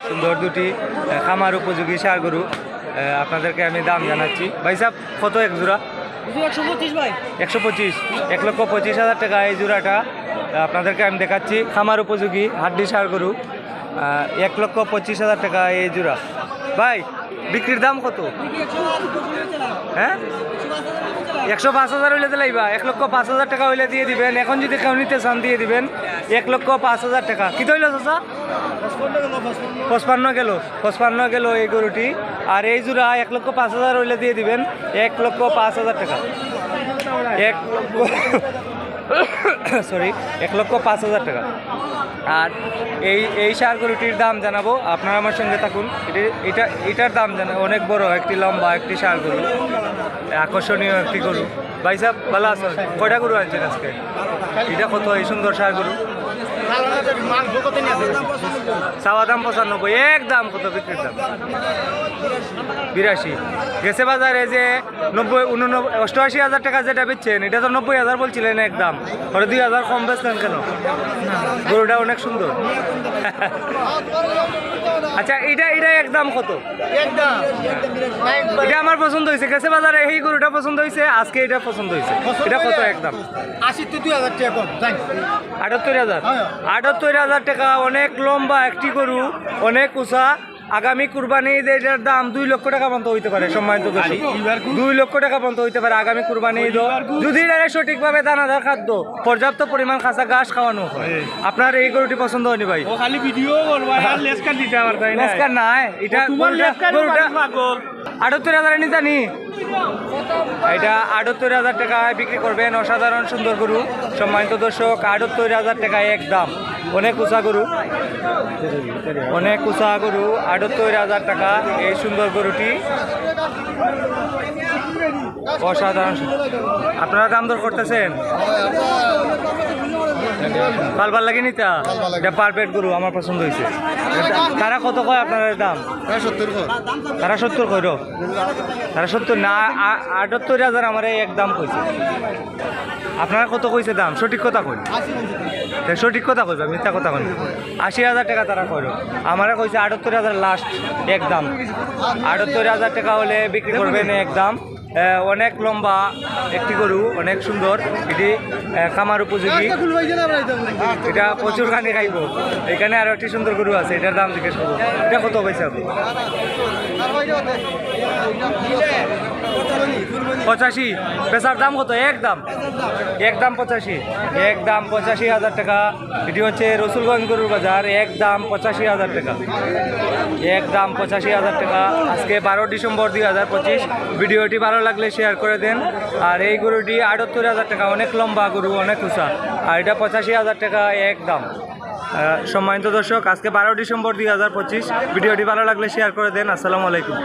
সুন্দর দুটি খামার উপযোগী ষাঁড় গরু আপনাদেরকে আমি দাম জানাচ্ছি। ভাই সাহেব কত এক জোড়া? 125 ভাই। 125, 1,25,000 টাকা এই জোড়াটা আপনাদেরকে আমি দেখাচ্ছি। খামার উপযোগী হাড্ডি ষাঁড় গরু 1,25,000 টাকা এই জোড়া। ভাই বিক্রির দাম কত? হ্যাঁ 105,000 হইলে দিলাইবা, 1,05,000 টাকা হইলে দিয়ে দিবেন। এখন যদি কেউ নিতে চান দিয়ে দিবেন 1,05,000 টাকা। কি তৈল চাচা? 55 গেল এই গরুটি। আর এই জোড়া 1,05,000 হইলে দিয়ে দিবেন 1,05,000 টাকা। 1,05,000 টাকা। আর এই ষাঁড় গরুটির দাম জানাবো, আপনারা আমার সঙ্গে থাকুন। এটার দাম জানাবো, অনেক বড় একটি লম্বা একটি ষাঁড় গরু, আকর্ষণীয় একটি গরু। ভাই সাহেব ভালো আছেন? কয়টা গরু আনছেন আজকে? এটা কত এই সুন্দর ষাঁড় গরু? চাওয়া দাম 95, এক দাম কত বিক্রির দাম? 82। গেছে বাজারে যে 88,000 টাকা যেটা বেচছেন, এটা তো 90,000 বলছিলেন একদম, পরে 2,000 কম বেচলেন কেন? গরুটা অনেক সুন্দর। আচ্ছা এটা একদম কত? এটা আমার পছন্দ হয়েছে। গেছে বাজারে এই গরুটা পছন্দ হয়েছে, আজকে এটা পছন্দ হয়েছে। এটা কত একদম? 82,000 টাকা। 78,000 টাকা। অনেক লম্বা একটি গরু, অনেক উঁচা। আগামী কুরবানি ঈদে এটার দাম 2 লক্ষ টাকা পর্যন্ত হইতে পারে। সম্মানিত দর্শক, 2 লক্ষ টাকা পর্যন্ত হইতে পারে আগামী কুরবানি ঈদ, যদি এরা সঠিকভাবে দানাদার খাদ্য, পর্যাপ্ত পরিমাণ কাঁচা ঘাস খাওয়ানো হয়। আপনার এই গরুটি পছন্দ হয়নি ভাই? খালি ভিডিও করবা আর লেসকার দিতে আমার তাই না? লেসকার নাই, এটা তোমার লেসকার গরুটা পাগল। 78,000 নি জানি। এটা 78,000 টাকায় বিক্রি করবেন। অসাধারণ সুন্দর গরু। সম্মানিত দর্শক, 78,000 টাকা এক দাম। অনেক উঁচা গরু, 78,000 টাকা এই সুন্দর গরুটি। অসাধারণ। আপনারা দাম দর করতেছেন? ভাল লাগে নিতা? এটা পারফেক্ট গরু, আমার পছন্দ হয়েছে। তারা কত কয় আপনার দাম? তারা 70 কইর? তারা 70 না, 78,000 আমার এক দাম কইছে। আপনারা কত কইছে দাম? সঠিক কথা কই, সঠিক কথা কইবা, মিথ্যা কথা কই। 80,000 টাকা তারা কইল, আমারে কইছে 78,000 লাস্ট এক দাম। 78,000 টাকা হলে বিক্রি করবেন এক দাম। অনেক লম্বা একটি গরু, অনেক সুন্দর। এটি খামার উপযোগী, এটা প্রচুর খানি খাইব। এখানে আরো একটি সুন্দর গরু আছে, এটার দাম জিজ্ঞেস করবো। এটা কত পয়সা? 85। পেশার দাম কত? একদম 85,000 টাকা। এটি হচ্ছে রসুলগঞ্জ গরুর বাজার। একদম 85,000 টাকা। একদম 85,000 টাকা। আজকে 12 ডিসেম্বর 2025। ভিডিওটি ভালো লাগলে শেয়ার করে দেন। আর এই গরুটি 78,000 টাকা, অনেক লম্বা গরু, অনেক উঁচা। আর এটা 85,000 টাকা একদম। সম্মানিত দর্শক, আজকে 12 ডিসেম্বর 2025। ভিডিওটি ভালো লাগলে শেয়ার করে দেন। আসসালামু আলাইকুম।